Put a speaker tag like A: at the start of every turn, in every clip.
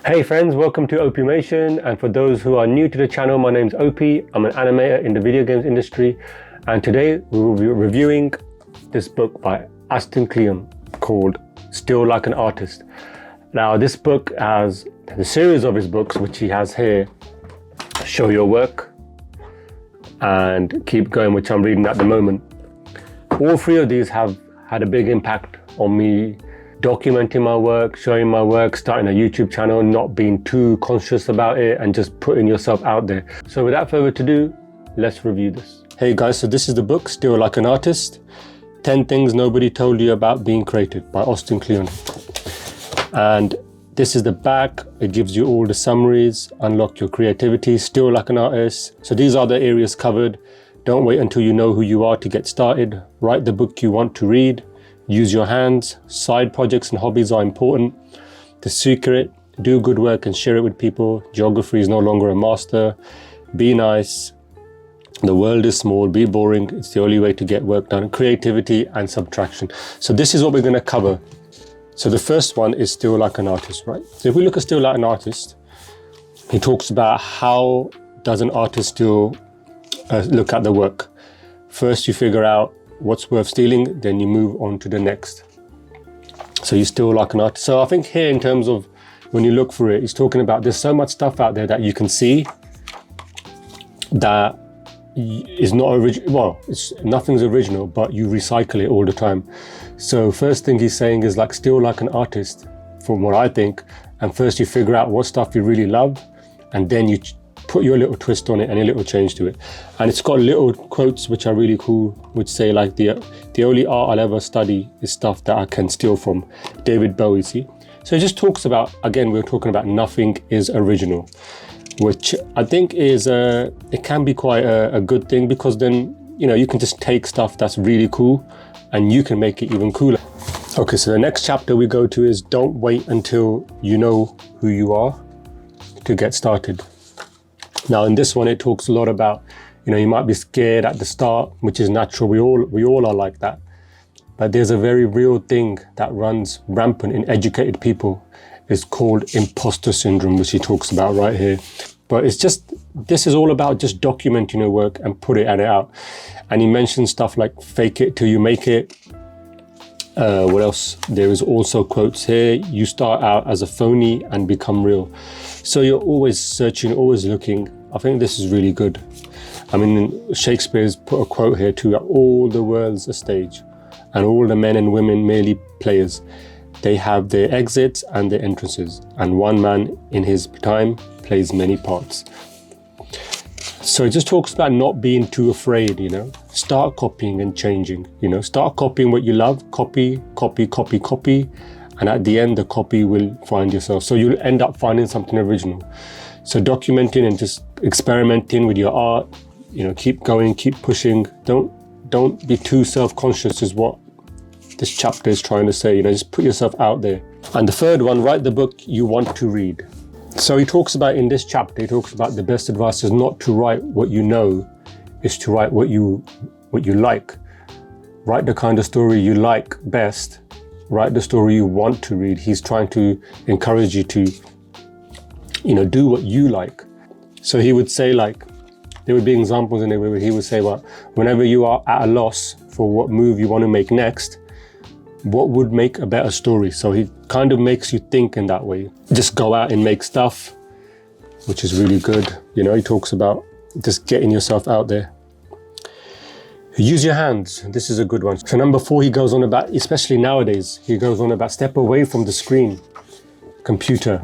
A: Hey friends, welcome to Opimation, and for those who are new to the channel, my name's Opie. I'm an animator in the video games industry, and today we will be reviewing this book by Kleon called Still Like an Artist. Now this book has the series of his books, which he has here, Show Your Work and Keep Going, which I'm reading at the moment. All three of these have had a big impact on me, documenting my work, showing my work, starting a YouTube channel, not being too conscious about it and just putting yourself out there. So without further ado, let's review this. Hey guys, so this is the book, Still Like an Artist, 10 Things Nobody Told You About Being Creative by Kleon. And this is the back. It gives you all the summaries, unlock your creativity, still like an artist. So these are the areas covered. Don't wait until you know who you are to get started. Write the book you want to read. Use your hands. Side projects and hobbies are important. The secret, do good work and share it with people. Geography is no longer a master. Be nice. The world is small. Be boring. It's the only way to get work done. Creativity and subtraction. So this is what we're going to cover. So the first one is Still Like an Artist, right? So if we look at Still Like an Artist, he talks about how does an artist still look at the work. First you figure out what's worth stealing, then you move on to the next. So you still like an artist. So I think here, in terms of when you look for it, he's talking about there's so much stuff out there that you can see that is not original. Well, nothing's original, but you recycle it all the time. So first thing he's saying is like still like an artist, from what I think. And first you figure out what stuff you really love, and then you put your little twist on it and a little change to it. And it's got little quotes which are really cool, which say like the only art I'll ever study is stuff that I can steal from David Bowie. See, so it just talks about, again, we're talking about nothing is original, which I think is it can be quite a good thing, because then you can just take stuff that's really cool and you can make it even cooler. Okay, so the next chapter we go to is don't wait until you know who you are to get started. Now in this one it talks a lot about, you might be scared at the start, which is natural. We all are like that. But there's a very real thing that runs rampant in educated people. It's called imposter syndrome, which he talks about right here. But it's just, this is all about just documenting your work and put it out. And he mentions stuff like fake it till you make it. What else? There is also quotes here. You start out as a phony and become real. So you're always searching, always looking. I think this is really good. I mean, Shakespeare's put a quote here too: all the world's a stage and all the men and women merely players. They have their exits and their entrances, and one man in his time plays many parts. So it just talks about not being too afraid, start copying and changing, start copying what you love, copy, and at the end the copy will find yourself. So you'll end up finding something original. So documenting and just experimenting with your art, keep going, keep pushing. Don't be too self-conscious is what this chapter is trying to say, just put yourself out there. And the third one, write the book you want to read. So he talks about, in this chapter, he talks about the best advice is not to write what you know, is to write what you like. Write the kind of story you like best. Write the story you want to read. He's trying to encourage you to, do what you like. So he would say, like, there would be examples in there where he would say, well, whenever you are at a loss for what move you want to make next, what would make a better story? So he kind of makes you think in that way. Just go out and make stuff, which is really good. He talks about just getting yourself out there. Use your hands. This is a good one. So number 4, he goes on about, especially nowadays, he goes on about step away from the screen, computer.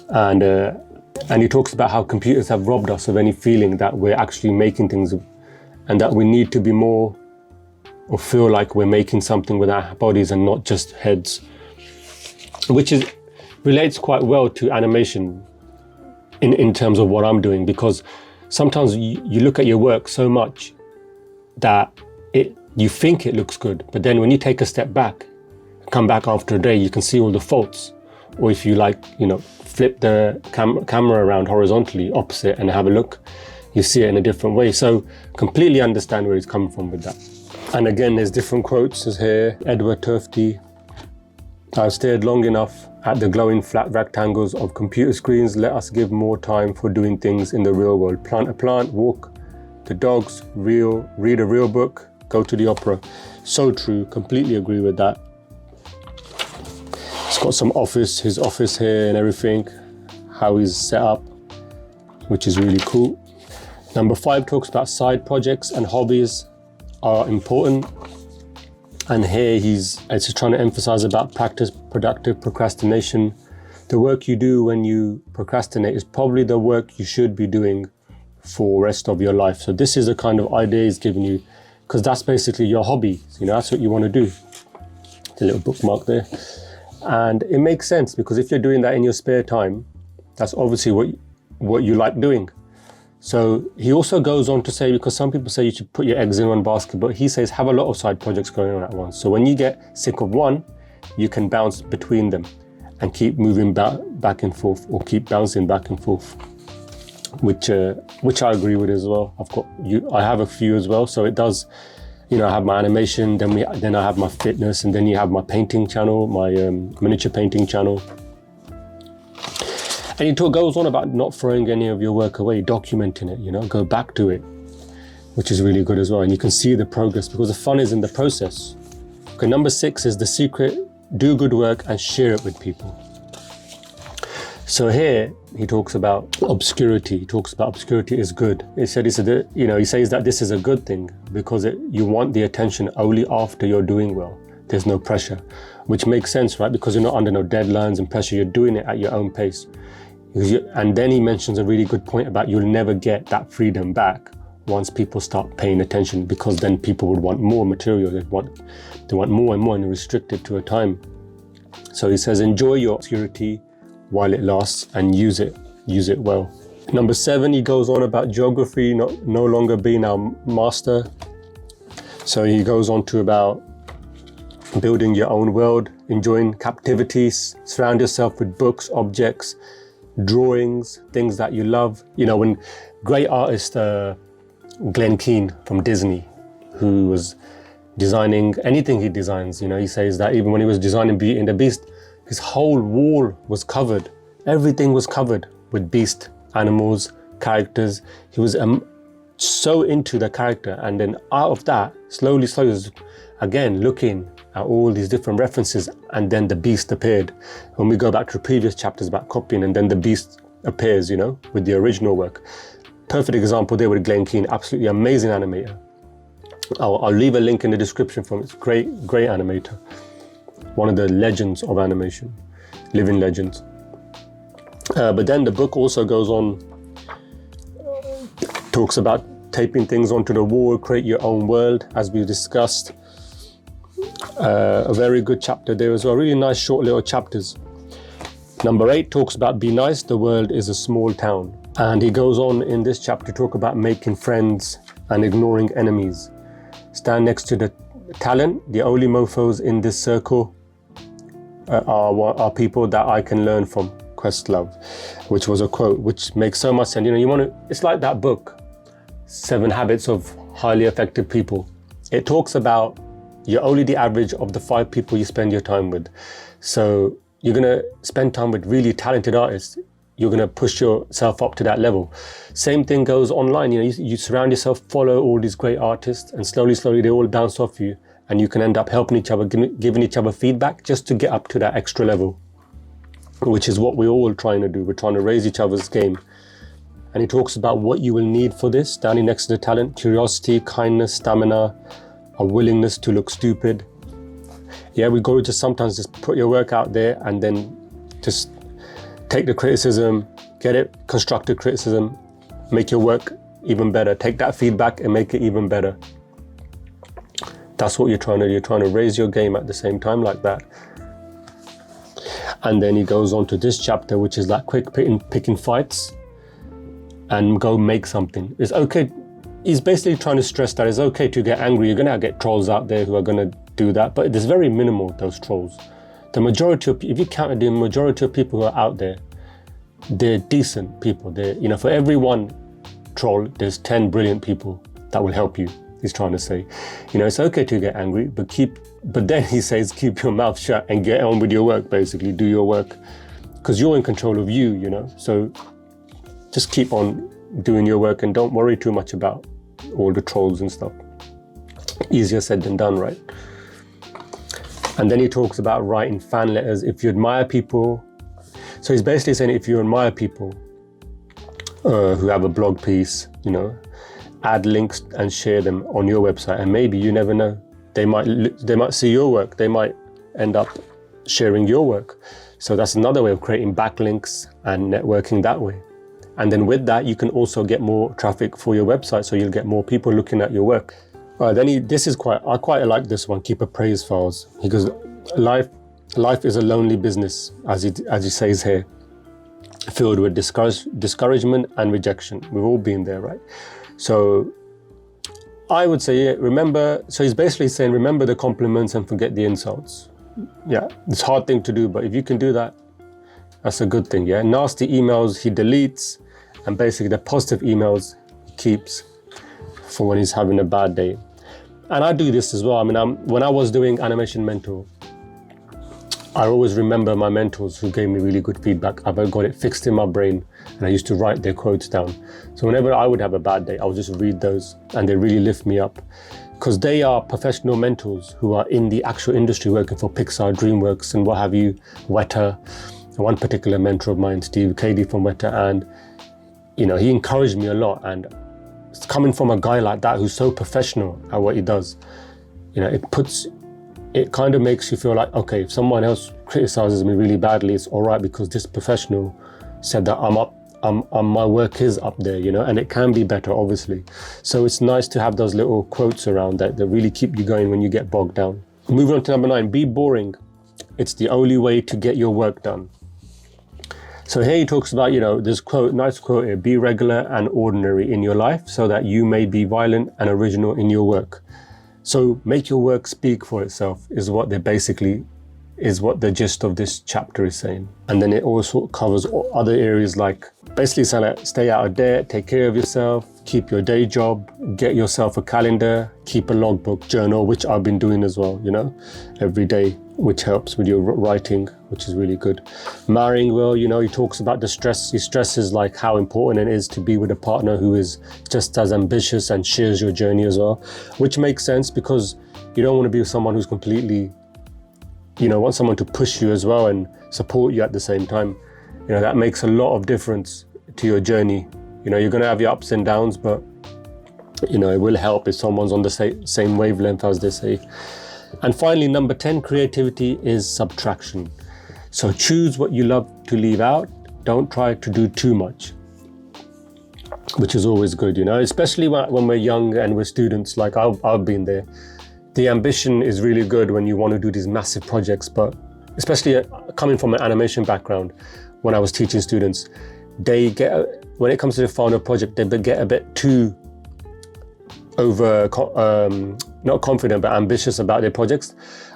A: And he talks about how computers have robbed us of any feeling that we're actually making things, and that we need to be more, or feel like we're making something with our bodies and not just heads, which relates quite well to animation in terms of what I'm doing, because sometimes you look at your work so much that you think it looks good, but then when you take a step back, come back after a day, you can see all the faults. Or if you flip the camera around horizontally opposite and have a look, you see it in a different way. So completely understand where he's coming from with that. And again, there's different quotes as here. Edward Tufte, I've stared long enough at the glowing flat rectangles of computer screens. Let us give more time for doing things in the real world. Plant a plant, walk the dogs, read a real book, go to the opera. So true, completely agree with that. It's got some his office here and everything, how he's set up, which is really cool. Number 5 talks about side projects and hobbies are important. And here it's trying to emphasize about practice productive procrastination. The work you do when you procrastinate is probably the work you should be doing for the rest of your life. So this is the kind of idea he's giving you, because that's basically your hobby. You know, that's what you want to do. The little bookmark there. And it makes sense, because if you're doing that in your spare time, that's obviously what you like doing. So he also goes on to say, because some people say you should put your eggs in one basket, but he says have a lot of side projects going on at once. So when you get sick of one, you can bounce between them and keep moving back and forth, or keep bouncing back and forth, which I agree with as well. I have a few as well. So it does, you know, I have my animation, then I have my fitness, and then you have my painting channel, my miniature painting channel. And he goes on about not throwing any of your work away, documenting it, you know, go back to it, which is really good as well. And you can see the progress, because the fun is in the process. Okay, number 6 is the secret: do good work and share it with people. So here he talks about obscurity. He talks about obscurity is good. He says that this is a good thing, because you want the attention only after you're doing well. There's no pressure, which makes sense, right? Because you're not under no deadlines and pressure. You're doing it at your own pace. And then he mentions a really good point about you'll never get that freedom back once people start paying attention, because then people would want more material. They want more and more, and restricted to a time. So he says, enjoy your obscurity while it lasts and use it well. Number 7, he goes on about geography no longer being our master. So he goes on to about building your own world, enjoying captivities, surround yourself with books, objects, drawings, things that you love. You know, when great artist Glenn Keane from Disney, who was designing anything he designs, you know, he says that even when he was designing Beauty and the Beast, his whole wall was covered. Everything was covered with beast, animals, characters. He was so into the character, and then out of that, slowly, again, looking at all these different references, and then the beast appeared. When we go back to the previous chapters about copying, and then the beast appears, you know, with the original work. Perfect example there with Glenn Keane, absolutely amazing animator. I'll leave a link in the description from it. Great animator. One of the legends of animation, living legends. But then the book also goes on, talks about taping things onto the wall, create your own world, as we discussed. A very good chapter there as well. Really nice short little chapters. Number 8 talks about be nice, the world is a small town. And he goes on in this chapter to talk about making friends and ignoring enemies. Stand next to the talent. The only mofos in this circle are people that I can learn from. Questlove, which was a quote which makes so much sense. You know, it's like that book, 7 Habits of Highly Effective People. It talks about you're only the average of the 5 people you spend your time with. So you're gonna spend time with really talented artists. You're gonna push yourself up to that level. Same thing goes online. You know, you surround yourself, follow all these great artists, and slowly they all bounce off you, and you can end up helping each other, giving each other feedback just to get up to that extra level, which is what we're all trying to do. We're trying to raise each other's game. And he talks about what you will need for this, standing next to the talent: curiosity, kindness, stamina, a willingness to look stupid. Yeah, we go to sometimes just put your work out there and then just take the criticism, get it, constructive criticism, make your work even better. Take that feedback and make it even better. That's what you're trying to do. You're trying to raise your game at the same time like that. And then he goes on to this chapter, which is like quick picking fights and go make something. It's okay. He's basically trying to stress that it's okay to get angry. You're gonna get trolls out there who are gonna do that, but there's very minimal, those trolls. The majority of, if you count the majority of people who are out there, they're decent people. They're, you know, for every one troll, there's 10 brilliant people that will help you. he's trying to say. You know, it's okay to get angry, but then he says, keep your mouth shut and get on with your work, basically, do your work. Because you're in control of you, you know, so just keep on doing your work and don't worry too much about all the trolls and stuff. Easier said than done, right? And then he talks about writing fan letters. If you admire people, so he's basically saying if you admire people who have a blog piece, you know, add links and share them on your website, and maybe, you never know, they might see your work, they might end up sharing your work. So that's another way of creating backlinks and networking that way. And then with that, you can also get more traffic for your website, so you'll get more people looking at your work. Then I quite like this one, keep appraise files. He goes, life is a lonely business, as he says here, filled with discouragement and rejection. We've all been there, right? So I would say, so he's basically saying, remember the compliments and forget the insults. Yeah, it's a hard thing to do, but if you can do that, that's a good thing, yeah? Nasty emails he deletes, and basically the positive emails he keeps for when he's having a bad day. And I do this as well. I mean, when I was doing Animation Mentor, I always remember my mentors who gave me really good feedback. I've got it fixed in my brain, and I used to write their quotes down. So whenever I would have a bad day, I would just read those, and they really lift me up. Because they are professional mentors who are in the actual industry working for Pixar, DreamWorks, and what have you, Weta. One particular mentor of mine, Steve Cady from Weta, and you know, he encouraged me a lot. And it's coming from a guy like that who's so professional at what he does, you know, it kind of makes you feel like, okay, if someone else criticizes me really badly, it's all right, because this professional said that my work is up there, you know, and it can be better, obviously. So it's nice to have those little quotes around that really keep you going when you get bogged down. Moving on to number 9, be boring. It's the only way to get your work done. So here he talks about, you know, this nice quote here, be regular and ordinary in your life so that you may be violent and original in your work. So make your work speak for itself is what the gist of this chapter is saying. And then it also covers other areas, like basically stay out of debt, take care of yourself, keep your day job, get yourself a calendar, keep a logbook, journal, which I've been doing as well, you know, every day, which helps with your writing, which is really good. Marrying well, you know, he talks about the stress. He stresses like how important it is to be with a partner who is just as ambitious and shares your journey as well, which makes sense because you don't want to be with someone who's completely, you know, want someone to push you as well and support you at the same time. You know, that makes a lot of difference to your journey. You know, you're going to have your ups and downs, but, you know, it will help if someone's on the same wavelength, as they say. And finally, number 10, creativity is subtraction. So choose what you love to leave out. Don't try to do too much, which is always good, you know, especially when we're young and we're students, like I've been there. The ambition is really good when you want to do these massive projects, but especially coming from an animation background, when I was teaching students, when it comes to the final project, they get a bit too not confident, but ambitious about their projects.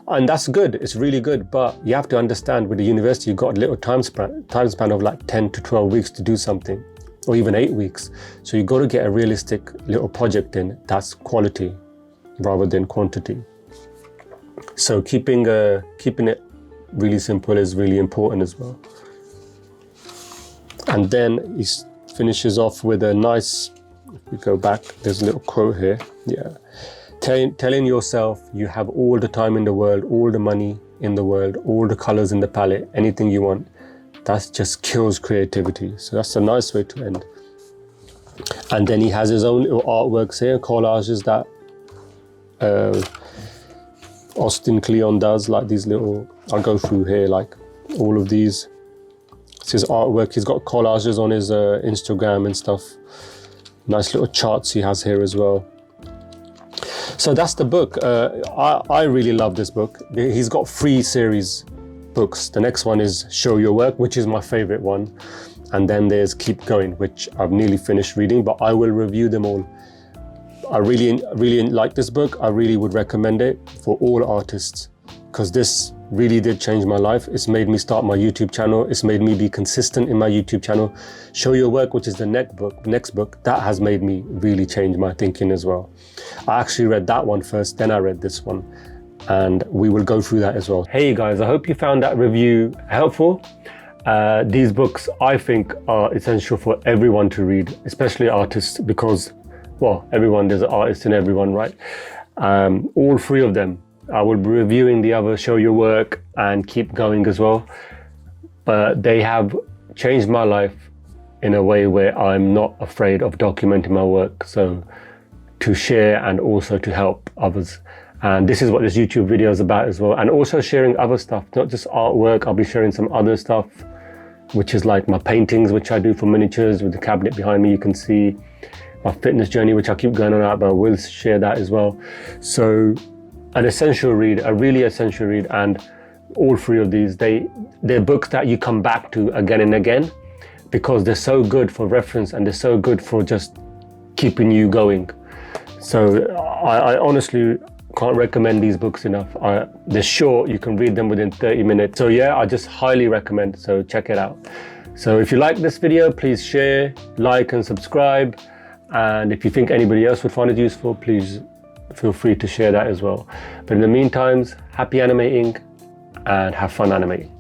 A: And that's good, it's really good, but you have to understand with the university, you've got a little time span of like 10 to 12 weeks to do something, or even 8 weeks. So you've got to get a realistic little project in that's quality rather than quantity. So keeping it really simple is really important as well. And then he finishes off with a nice, if we go back, there's a little quote here. Yeah. Telling yourself you have all the time in the world, all the money in the world, all the colors in the palette, anything you want, that just kills creativity. So that's a nice way to end. And then he has his own little artworks here, collages that Kleon does, like these little, I'll go through here, like all of these. It's his artwork. He's got collages on his Instagram and stuff. Nice little charts he has here as well. So that's the book. I really love this book. He's got 3 series books. The next one is Show Your Work, which is my favorite one. And then there's Keep Going, which I've nearly finished reading, but I will review them all. I really like this book. I really would recommend it for all artists, because this really did change my life. It's made me start my YouTube channel. It's made me be consistent in my YouTube channel. Show Your Work, which is the next book, that has made me really change my thinking as well. I actually read that one first, then I read this one, and we will go through that as well. Hey guys, I hope you found that review helpful. These books, I think, are essential for everyone to read, especially artists, because, well, there's an artist in everyone, right? All three of them. I will be reviewing the other Show Your Work and Keep Going as well. But they have changed my life in a way where I'm not afraid of documenting my work. So to share and also to help others. And this is what this YouTube video is about as well. And also sharing other stuff, not just artwork. I'll be sharing some other stuff, which is like my paintings, which I do for miniatures with the cabinet behind me. You can see my fitness journey, which I keep going on about, but I will share that as well. So an essential read, a really essential read, and all three of these, they're books that you come back to again and again because they're so good for reference and they're so good for just keeping you going. So I honestly can't recommend these books enough. They're short, you can read them within 30 minutes. So yeah, I just highly recommend, so check it out. So if you like this video, please share, like and subscribe. And if you think anybody else would find it useful, please feel free to share that as well. But in the meantime, happy animating and have fun animating.